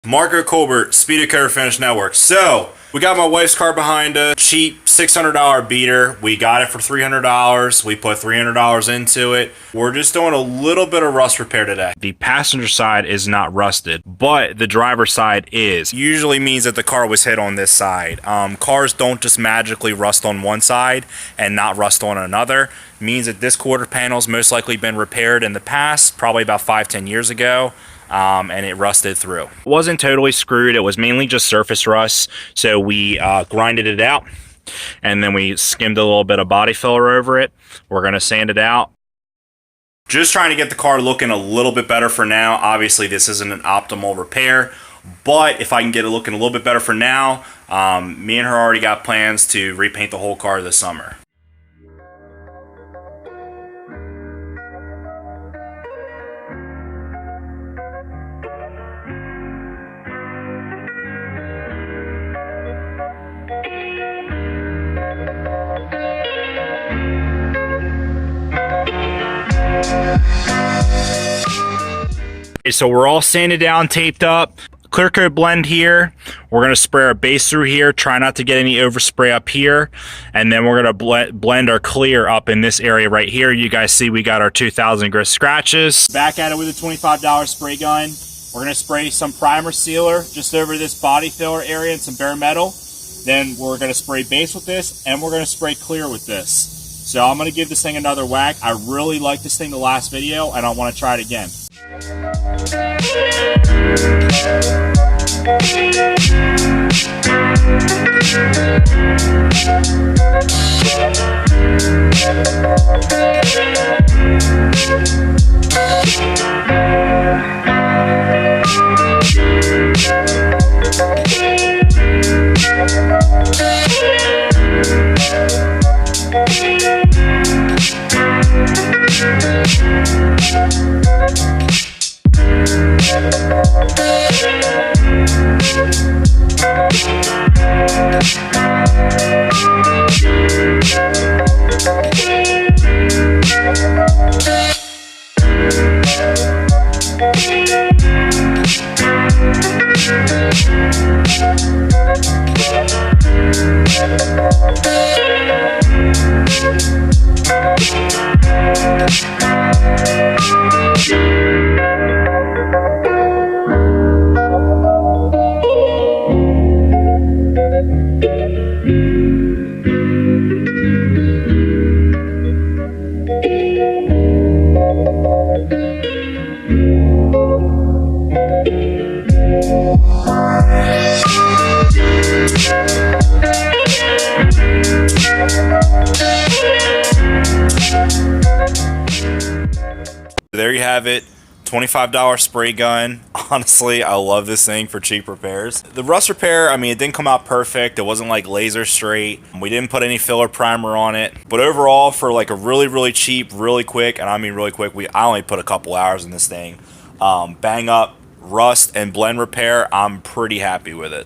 Marco Colbert, Speed of Cover Finish Network. So, we got my wife's car behind us. Cheap $600 beater. We got it for $300. We put $300 into it. We're just doing a little bit of rust repair today. The passenger side is not rusted, but the driver's side is. Usually means that the car was hit on this side. Cars don't just magically rust on one side and not rust on another. Means that this quarter panel's most likely been repaired in the past, probably about 5-10 years ago. And it rusted through. It wasn't totally screwed. It was mainly just surface rust. So we grinded it out, and then we skimmed a little bit of body filler over it. We're going to sand it out. Just trying to get the car looking a little bit better for now. Obviously, this isn't an optimal repair, but if I can get it looking a little bit better for now, me and her already got plans to repaint the whole car this summer. So we're all sanded down, taped up, clear coat blend here. We're going to spray our base through here, try not to get any overspray up here, and then we're going to blend our clear up in this area right here. You guys see we got our 2000 grit scratches. Back at it with a $25 spray gun. We're going to spray some primer sealer just over this body filler area and some bare metal. Then we're going to spray base with this, and we're going to spray clear with this. So I'm going to give this thing another whack. I really liked this thing the last video, and I want to try it again. There you have it, $25 spray gun. Honestly, I love this thing for cheap repairs. The rust repair, I mean, it didn't come out perfect. It wasn't like laser straight. We didn't put any filler primer on it. But overall, for like a really cheap, really quick, and I mean really quick, I only put a couple hours in this thing. Bang up, rust, and blend repair, I'm pretty happy with it.